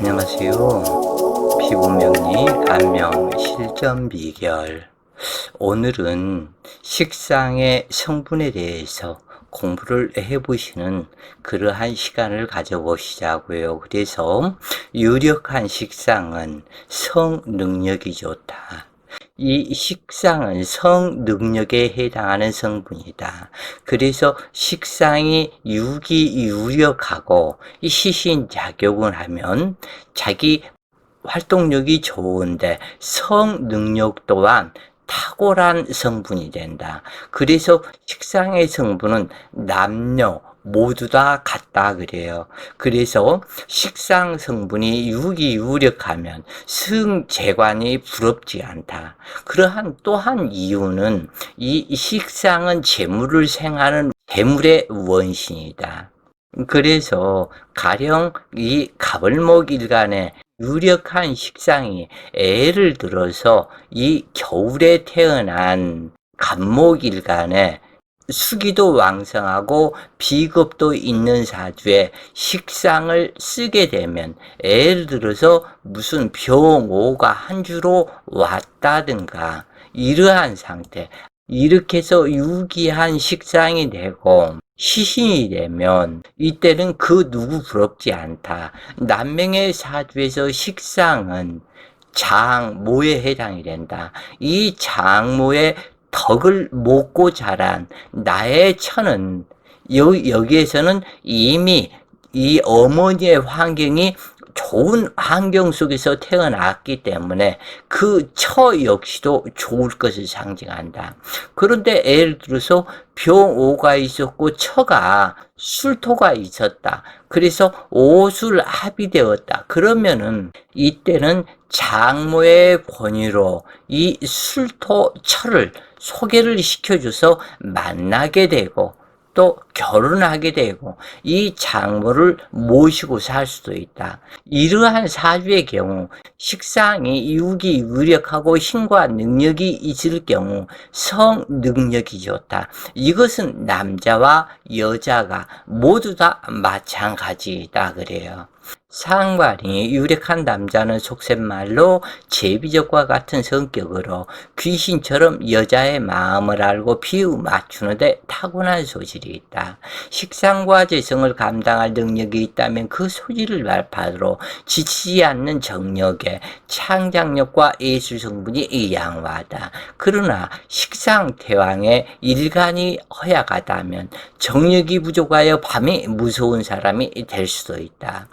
안녕하세요. 피부명리 안녕 실전 비결. 오늘은 식상의 성분에 대해서 공부를 해보시는 그러한 시간을 가져보시자고요. 그래서 유력한 식상은 성능력이 좋다. 이 식상은 성능력에 해당하는 성분이다. 그래서 식상이 유기유력하고 시신작용을 하면 자기 활동력이 좋은데 성능력 또한 탁월한 성분이 된다. 그래서 식상의 성분은 남녀 모두 다 같다 그래요. 그래서 식상 성분이 유기유력하면 승재관이 부럽지 않다. 그러한 또한 이유는 이 식상은 재물을 생하는 재물의 원신이다. 그래서 가령 이 가벌목일간에 유력한 식상이 예를 들어서 이 겨울에 태어난 간목일간에 수기도 왕성하고 비겁도 있는 사주에 식상을 쓰게 되면 예를 들어서 무슨 병오가 한 주로 왔다든가 이러한 상태, 이렇게 해서 유기한 식상이 되고 시신이 되면 이때는 그 누구 부럽지 않다. 남명의 사주에서 식상은 장모에 해당이 된다. 이 장모의 덕을 먹고 자란 나의 처는 여기에서는 이미 이 어머니의 환경이 좋은 환경 속에서 태어났기 때문에 그 처 역시도 좋을 것을 상징한다. 그런데 예를 들어서 병오가 있었고 처가 술토가 있었다. 그래서 오술합이 되었다. 그러면은 이때는 장모의 권위로 이 술토 처를 소개를 시켜줘서 만나게 되고 또 결혼하게 되고 이 장모를 모시고 살 수도 있다. 이러한 사주의 경우 식상이 유기유력하고 힘과 능력이 있을 경우 성능력이 좋다. 이것은 남자와 여자가 모두 다 마찬가지다 그래요. 상관이 유력한 남자는 속셈말로 제비적과 같은 성격으로 귀신처럼 여자의 마음을 알고 비유 맞추는데 타고난 소질이 있다. 식상과 재성을 감당할 능력이 있다면 그 소질을 발판으로 지치지 않는 정력에 창작력과 예술 성분이 양호하다. 그러나 식상 태왕의 일간이 허약하다면 정력이 부족하여 밤이 무서운 사람이 될 수도 있다.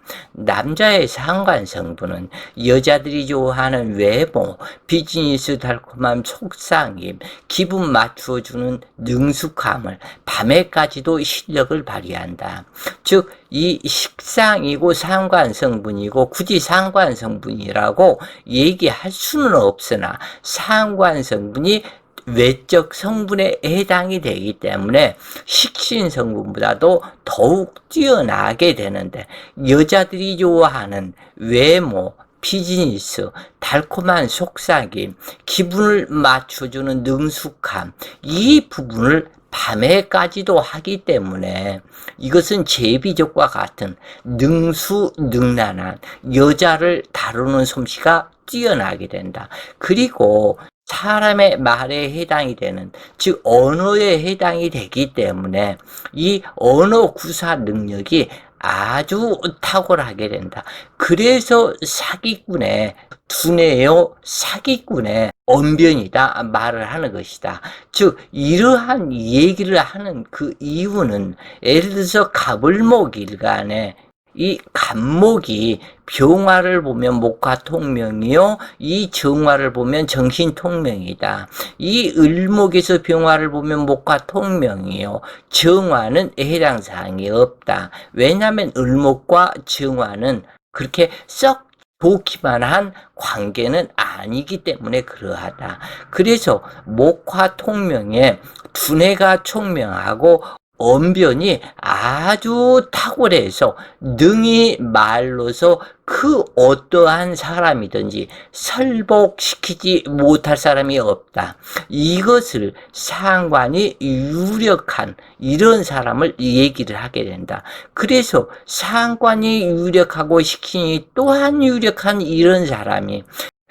남자의 상관 성분은 여자들이 좋아하는 외모, 비즈니스 달콤함, 속상임, 기분 맞추어주는 능숙함을 밤에까지도 실력을 발휘한다. 즉, 이 식상이고 상관 성분이고 굳이 상관 성분이라고 얘기할 수는 없으나 상관 성분이 외적 성분에 해당이 되기 때문에 식신 성분보다도 더욱 뛰어나게 되는데 여자들이 좋아하는 외모, 비즈니스, 달콤한 속삭임, 기분을 맞춰주는 능숙함, 이 부분을 밤에까지도 하기 때문에 이것은 제비족과 같은 능수능란한 여자를 다루는 솜씨가 뛰어나게 된다. 그리고 사람의 말에 해당이 되는, 즉 언어에 해당이 되기 때문에 이 언어 구사 능력이 아주 탁월하게 된다. 그래서 사기꾼의 두뇌요 사기꾼의 언변이다 말을 하는 것이다. 즉 이러한 얘기를 하는 그 이유는 예를 들어서 가불목일간에 이 간목이 병화를 보면 목화통명이요, 이 정화를 보면 정신통명이다. 이 을목에서 병화를 보면 목화통명이요, 정화는 해당 사항이 없다. 왜냐하면 을목과 정화는 그렇게 썩 좋기만 한 관계는 아니기 때문에 그러하다. 그래서 목화통명에 두뇌가 총명하고 언변이 아주 탁월해서 능히 말로서 그 어떠한 사람이든지 설복시키지 못할 사람이 없다. 이것을 상관이 유력한 이런 사람을 얘기를 하게 된다. 그래서 상관이 유력하고 시킨이 또한 유력한 이런 사람이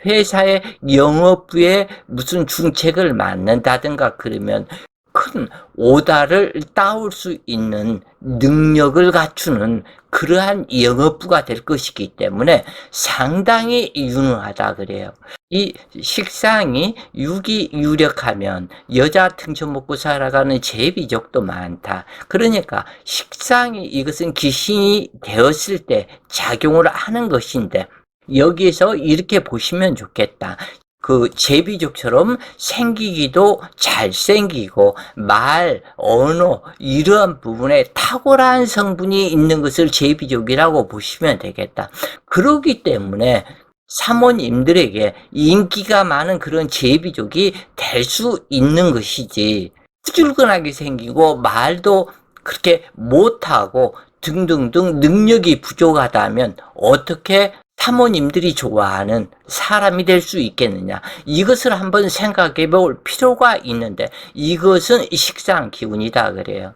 회사의 영업부에 무슨 중책을 맡는다든가 그러면 큰 오다를 따올 수 있는 능력을 갖추는 그러한 영업부가 될 것이기 때문에 상당히 유능하다 그래요. 이 식상이 육이 유력하면 여자 등쳐 먹고 살아가는 제비족도 많다. 그러니까 식상이 이것은 귀신이 되었을 때 작용을 하는 것인데 여기에서 이렇게 보시면 좋겠다. 그 제비족처럼 생기기도 잘생기고 말, 언어 이러한 부분에 탁월한 성분이 있는 것을 제비족이라고 보시면 되겠다. 그렇기 때문에 사모님들에게 인기가 많은 그런 제비족이 될 수 있는 것이지 후줄근하게 생기고 말도 그렇게 못하고 등등등 능력이 부족하다면 어떻게 사모님들이 좋아하는 사람이 될 수 있겠느냐. 이것을 한번 생각해 볼 필요가 있는데 이것은 식상 기운이다 그래요.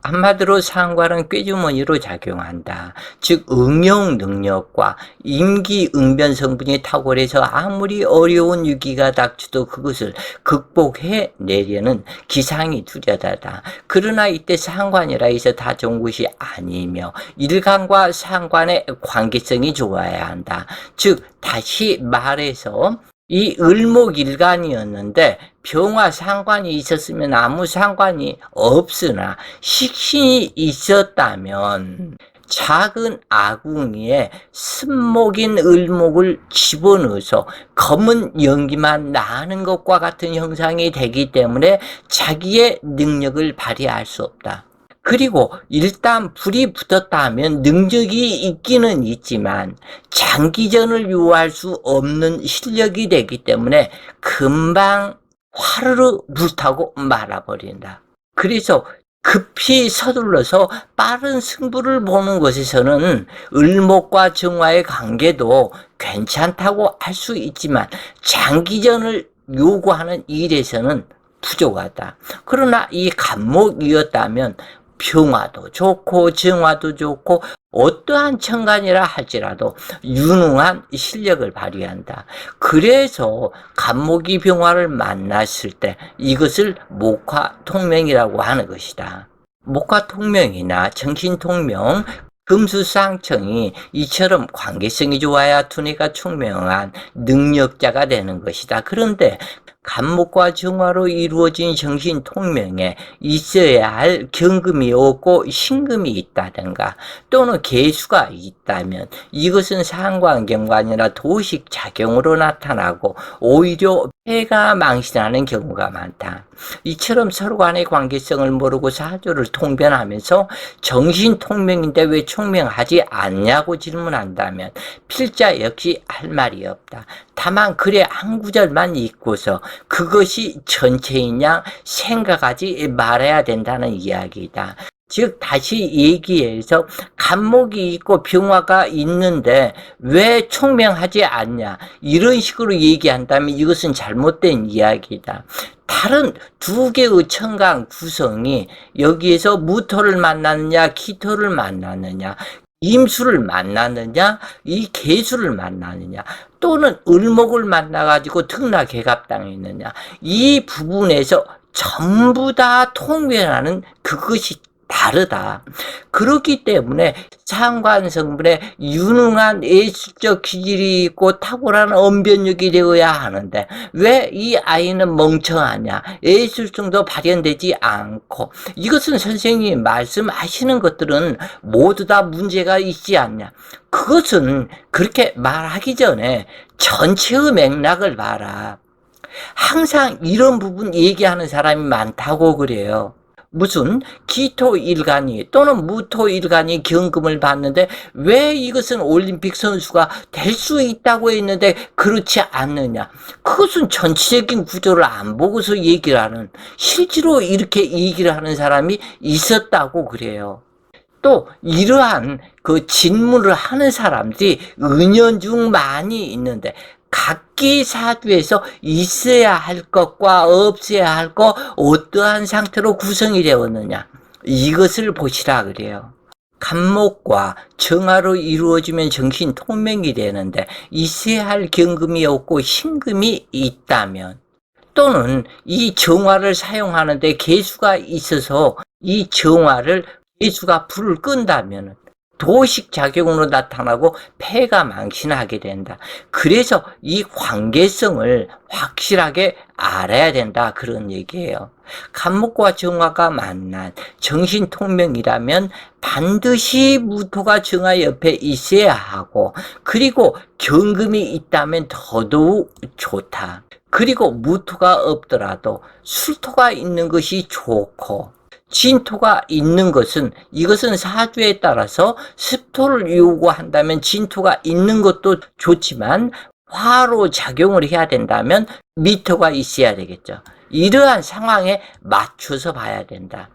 한마디로 상관은 꾀주머니로 작용한다. 즉 응용 능력과 임기응변 성분이 탁월해서 아무리 어려운 위기가 닥쳐도 그것을 극복해 내려는 기상이 뚜렷하다. 그러나 이때 상관이라 해서 다 좋은 것이 아니며 일간과 상관의 관계성이 좋아야 한다. 즉 다시 말해서 이 을목일간이었는데 병화 상관이 있었으면 아무 상관이 없으나 식신이 있었다면 작은 아궁이에 쓴목인 을목을 집어넣어서 검은 연기만 나는 것과 같은 형상이 되기 때문에 자기의 능력을 발휘할 수 없다. 그리고 일단 불이 붙었다 하면 능력이 있기는 있지만 장기전을 요할 수 없는 실력이 되기 때문에 금방 화르르 불타고 말아버린다. 그래서 급히 서둘러서 빠른 승부를 보는 것에서는 을목과 정화의 관계도 괜찮다고 할 수 있지만 장기전을 요구하는 일에서는 부족하다. 그러나 이 간목이었다면 병화도 좋고 정화도 좋고 어떠한 천간이라 할지라도 유능한 실력을 발휘한다. 그래서 간목이 병화를 만났을 때 이것을 목화통명이라고 하는 것이다. 목화통명이나 정신통명, 금수쌍청이 이처럼 관계성이 좋아야 두뇌가 총명한 능력자가 되는 것이다. 그런데 간목과 정화로 이루어진 정신통명에 있어야 할 경금이 없고 신금이 있다든가 또는 개수가 있다면 이것은 상관경관이나 도식 작용으로 나타나고 오히려 폐가 망신하는 경우가 많다. 이처럼 서로 간의 관계성을 모르고 사조를 통변하면서 정신통명인데 왜 총명하지 않냐고 질문한다면 필자 역시 할 말이 없다. 다만 글에 한 구절만 읽고서 그것이 전체이냐 생각하지 말아야 된다는 이야기다. 즉 다시 얘기해서 간목이 있고 병화가 있는데 왜 총명하지 않냐 이런 식으로 얘기한다면 이것은 잘못된 이야기다. 다른 두 개의 천간 구성이 여기에서 무토를 만났느냐 기토를 만났느냐 임수를 만났느냐 이 개수를 만났느냐 또는 을목을 만나가지고 등락개갑당했느냐 이 부분에서 전부 다 통변하는 그것이 다르다. 그렇기 때문에 상관성분에 유능한 예술적 기질이 있고 탁월한 언변력이 되어야 하는데 왜 이 아이는 멍청하냐 예술성도 발현되지 않고 이것은 선생님이 말씀하시는 것들은 모두 다 문제가 있지 않냐. 그것은 그렇게 말하기 전에 전체의 맥락을 봐라. 항상 이런 부분 얘기하는 사람이 많다고 그래요. 무슨 기토일간이 또는 무토일간이 경금을 받는데 왜 이것은 올림픽 선수가 될 수 있다고 했는데 그렇지 않느냐. 그것은 전체적인 구조를 안 보고서 얘기를 하는, 실제로 이렇게 얘기를 하는 사람이 있었다고 그래요. 또 이러한 그 진문을 하는 사람들이 은연중 많이 있는데 각기 사주에서 있어야 할 것과 없어야 할 것 어떠한 상태로 구성이 되었느냐, 이것을 보시라 그래요. 간목과 정화로 이루어지면 정신 통명이 되는데 있어야 할 경금이 없고 신금이 있다면, 또는 이 정화를 사용하는데 개수가 있어서 이 정화를 개수가 불을 끈다면 도식 작용으로 나타나고 폐가 망신하게 된다. 그래서 이 관계성을 확실하게 알아야 된다, 그런 얘기예요. 간목과 정화가 만난 정신통명이라면 반드시 무토가 정화 옆에 있어야 하고, 그리고 경금이 있다면 더더욱 좋다. 그리고 무토가 없더라도 술토가 있는 것이 좋고, 진토가 있는 것은, 이것은 사주에 따라서 습토를 요구한다면 진토가 있는 것도 좋지만 화로 작용을 해야 된다면 미토가 있어야 되겠죠. 이러한 상황에 맞춰서 봐야 된다.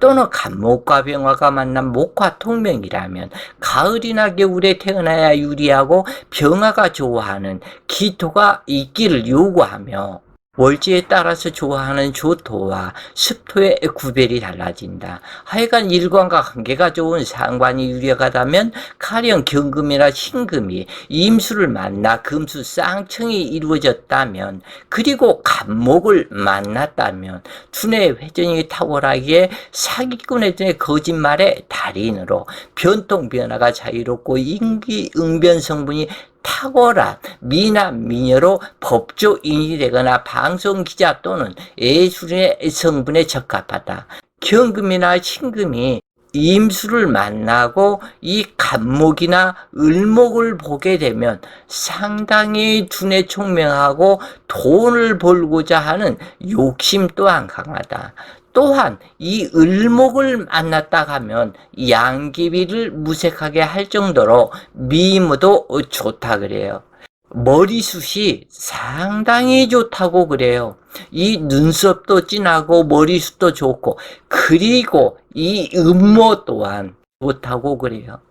또는 간목과 병화가 만난 목화 통명이라면 가을이나 겨울에 태어나야 유리하고 병화가 좋아하는 기토가 있기를 요구하며, 월지에 따라서 좋아하는 조토와 습토의 구별이 달라진다. 하여간 일관과 관계가 좋은 상관이 유력하다면 가령 경금이나 신금이 임수를 만나 금수 쌍청이 이루어졌다면, 그리고 간목을 만났다면 두뇌 회전이 탁월하기에 사기꾼에 대해 거짓말의 달인으로 변통 변화가 자유롭고 임기응변 성분이 탁월한 미남 미녀로 법조인이 되거나 방송기자 또는 예술인의 성분에 적합하다. 경금이나 신금이 임수를 만나고 이 간목이나 을목을 보게 되면 상당히 두뇌 총명하고 돈을 벌고자 하는 욕심 또한 강하다. 또한 이 을목을 만났다 하면 양귀비를 무색하게 할 정도로 미모도 좋다 그래요. 머리숱이 상당히 좋다고 그래요. 이 눈썹도 진하고 머리숱도 좋고, 그리고 이 음모 또한 좋다고 그래요.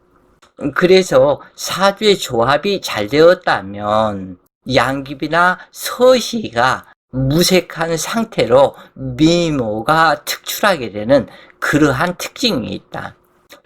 그래서 사주의 조합이 잘 되었다면 양귀비나 서시가 무색한 상태로 미모가 특출하게 되는 그러한 특징이 있다.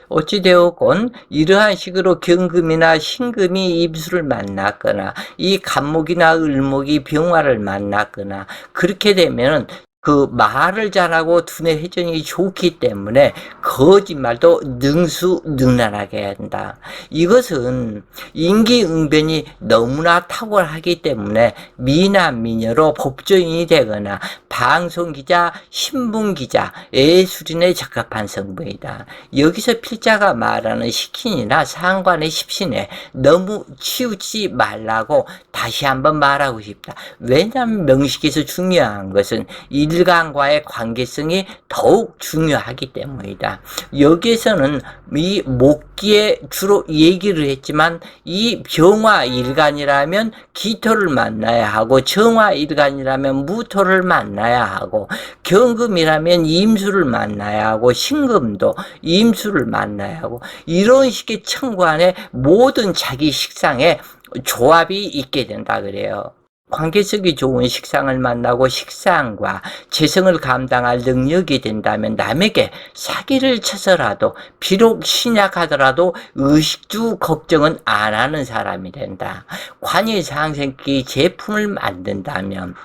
어찌되었건 이러한 식으로 경금이나 신금이 임수를 만났거나 이 간목이나 을목이 병화를 만났거나 그렇게 되면 그 말을 잘하고 두뇌 회전이 좋기 때문에 거짓말도 능수능란하게 해야 한다. 이것은 임기응변이 너무나 탁월하기 때문에 미남 미녀로 법조인이 되거나 방송기자, 신문기자, 예술인에 적합한 성분이다. 여기서 필자가 말하는 식신이나 상관의 십신에 너무 치우치지 말라고 다시 한번 말하고 싶다. 왜냐하면 명식에서 중요한 것은 일간과의 관계성이 더욱 중요하기 때문이다. 여기에서는 이 목기에 주로 얘기를 했지만, 이 병화일간이라면 기토를 만나야 하고, 정화일간이라면 무토를 만나야 하고, 경금이라면 임수를 만나야 하고, 신금도 임수를 만나야 하고, 이런 식의 천간에 모든 자기 식상에 조합이 있게 된다 그래요. 관계성이 좋은 식상을 만나고 식상과 재성을 감당할 능력이 된다면 남에게 사기를 쳐서라도, 비록 신약하더라도 의식주 걱정은 안 하는 사람이 된다. 관이상생기 제품을 만든다면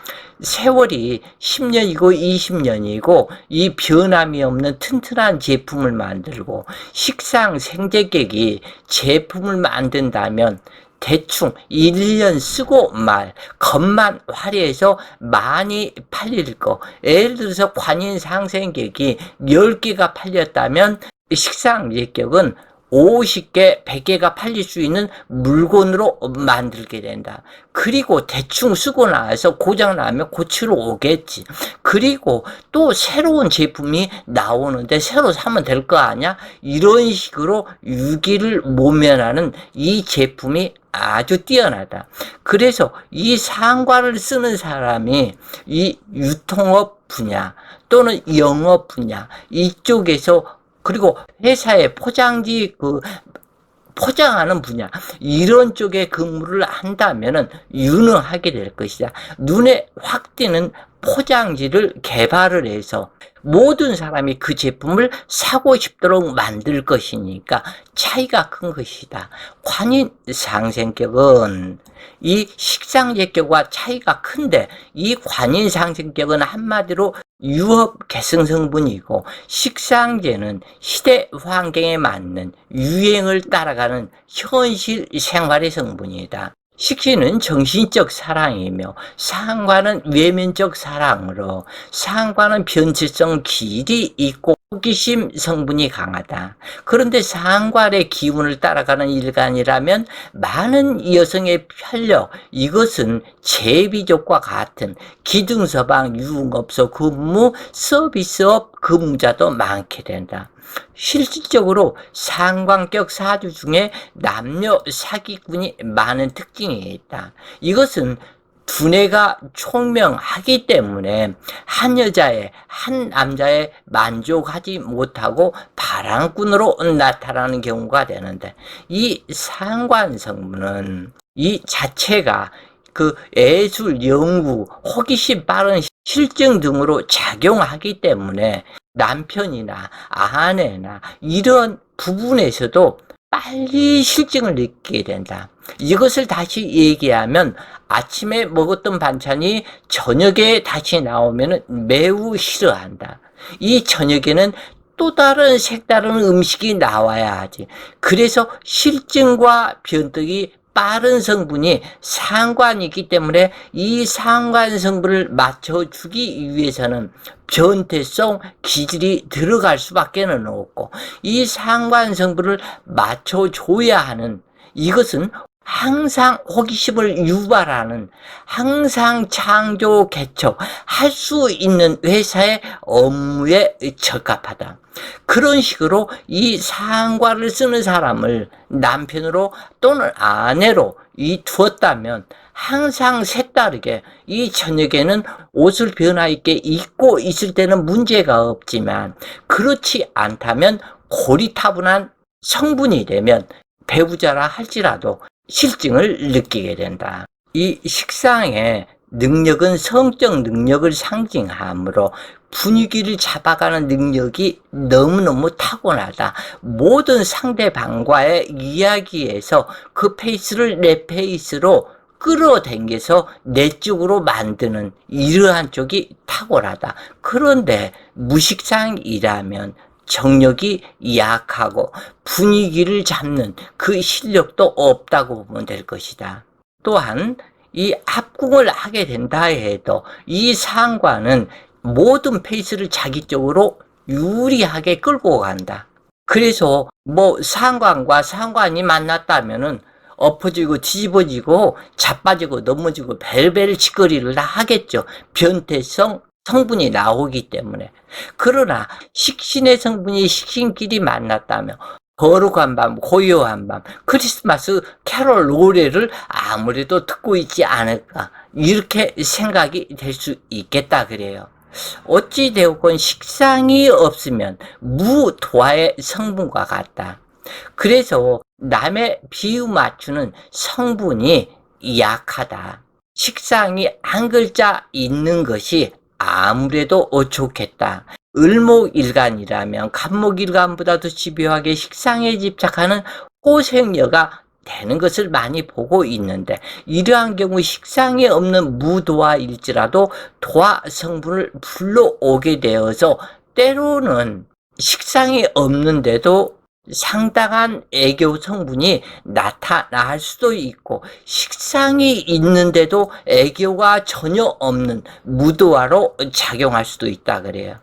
세월이 10년이고 20년이고 이 변함이 없는 튼튼한 제품을 만들고, 식상 생재객이 제품을 만든다면 대충 1년 쓰고 말, 겉만 화려해서 많이 팔릴 거. 예를 들어서 관인상생객이 10개가 팔렸다면 식상예격은 50개, 100개가 팔릴 수 있는 물건으로 만들게 된다. 그리고 대충 쓰고 나서 고장 나면 고치러 오겠지. 그리고 또 새로운 제품이 나오는데 새로 사면 될 거 아니야? 이런 식으로 위기를 모면하는 이 제품이 아주 뛰어나다. 그래서 이 상관을 쓰는 사람이 이 유통업 분야 또는 영업 분야 이쪽에서, 그리고 회사의 포장지 포장하는 분야 이런 쪽에 근무를 한다면은 유능하게 될 것이다. 눈에 확 띄는 포장지를 개발을 해서 모든 사람이 그 제품을 사고 싶도록 만들 것이니까 차이가 큰 것이다. 관인 상생격은 이 식상제격과 차이가 큰데, 이 관인 상생격은 한마디로 유업 개성 성분이고, 식상제는 시대 환경에 맞는 유행을 따라가는 현실 생활의 성분이다. 식신은 정신적 사랑이며 상관은 외면적 사랑으로, 상관은 변질성 기질이 있고 호기심 성분이 강하다. 그런데 상관의 기운을 따라가는 일간이라면 많은 여성의 편력, 이것은 제비족과 같은 기둥서방 유흥업소 근무, 서비스업 근무자도 많게 된다. 실질적으로 상관격 사주 중에 남녀 사기꾼이 많은 특징이 있다. 이것은 두뇌가 총명하기 때문에 한 여자의, 한 남자에 만족하지 못하고 바람꾼으로 나타나는 경우가 되는데, 이 상관 성분은 이 자체가 그 예술, 연구, 호기심 빠른 실증 등으로 작용하기 때문에 남편이나 아내나 이런 부분에서도 빨리 실증을 느끼게 된다. 이것을 다시 얘기하면 아침에 먹었던 반찬이 저녁에 다시 나오면 매우 싫어한다. 이 저녁에는 또 다른 색다른 음식이 나와야 하지. 그래서 실증과 변덕이 빠른 성분이 상관이기 때문에 이 상관 성분을 맞춰주기 위해서는 변태성 기질이 들어갈 수밖에 없고, 이 상관 성분을 맞춰줘야 하는, 이것은 항상 호기심을 유발하는, 항상 창조 개척 할 수 있는 회사의 업무에 적합하다. 그런 식으로 이 상관을 쓰는 사람을 남편으로 또는 아내로 두었다면 항상 색다르게 이 저녁에는 옷을 변화 있게 입고 있을 때는 문제가 없지만, 그렇지 않다면 고리타분한 성분이 되면 배우자라 할지라도 실증을 느끼게 된다. 이 식상의 능력은 성적 능력을 상징하므로 분위기를 잡아가는 능력이 너무너무 타고나다. 모든 상대방과의 이야기에서 그 페이스를 내 페이스로 끌어당겨서 내 쪽으로 만드는 이러한 쪽이 탁월하다. 그런데 무식상이라면 정력이 약하고 분위기를 잡는 그 실력도 없다고 보면 될 것이다. 또한 이 합궁을 하게 된다 해도 이 상관은 모든 페이스를 자기 쪽으로 유리하게 끌고 간다. 그래서 상관과 상관이 만났다면은 엎어지고 뒤집어지고 자빠지고 넘어지고 벨벨 짓거리를 다 하겠죠. 변태성 성분이 나오기 때문에. 그러나 식신의 성분이 식신끼리 만났다면 거룩한 밤, 고요한 밤, 크리스마스 캐롤 노래를 아무래도 듣고 있지 않을까, 이렇게 생각이 될 수 있겠다 그래요. 어찌 되었건 식상이 없으면 무도화의 성분과 같다. 그래서 남의 비유 맞추는 성분이 약하다. 식상이 한 글자 있는 것이 아무래도 좋겠다. 을목일간이라면 간목일간보다도 집요하게 식상에 집착하는 호생여가 되는 것을 많이 보고 있는데, 이러한 경우 식상이 없는 무도화일지라도 도화 성분을 불러오게 되어서 때로는 식상이 없는데도 상당한 애교 성분이 나타날 수도 있고, 식상이 있는데도 애교가 전혀 없는 무도화로 작용할 수도 있다 그래요.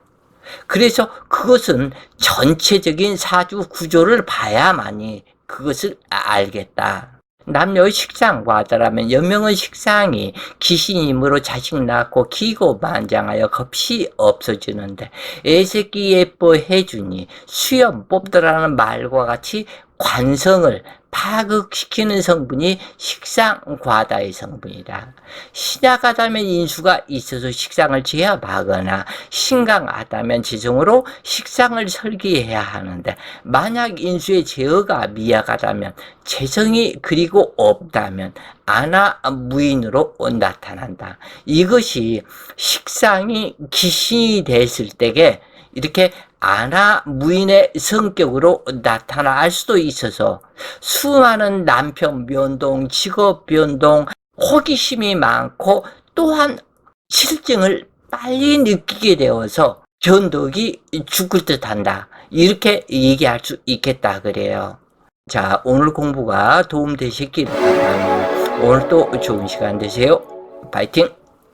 그래서 그것은 전체적인 사주 구조를 봐야만이 그것을 알겠다. 남녀의 식상과다라면 여명의 식상이 귀신임으로 자식 낳고 기고만장하여 겁시 없어지는데 애새끼 예뻐해주니 수염 뽑더라는 말과 같이 관성을 파극시키는 성분이 식상과다의 성분이다. 신약하다면 인수가 있어서 식상을 제압하거나 신강하다면 지성으로 식상을 설계해야 하는데 만약 인수의 제어가 미약하다면 재성이 그리고 없다면 안하무인으로 나타난다. 이것이 식상이 귀신이 됐을 때에 이렇게 안하무인의 성격으로 나타날 수도 있어서 수많은 남편 변동, 직업 변동, 호기심이 많고 또한 실증을 빨리 느끼게 되어서 변덕이 죽을 듯한다. 이렇게 얘기할 수 있겠다 그래요. 자, 오늘 공부가 도움되셨기를 바랍니다. 오늘 또 좋은 시간 되세요. 파이팅!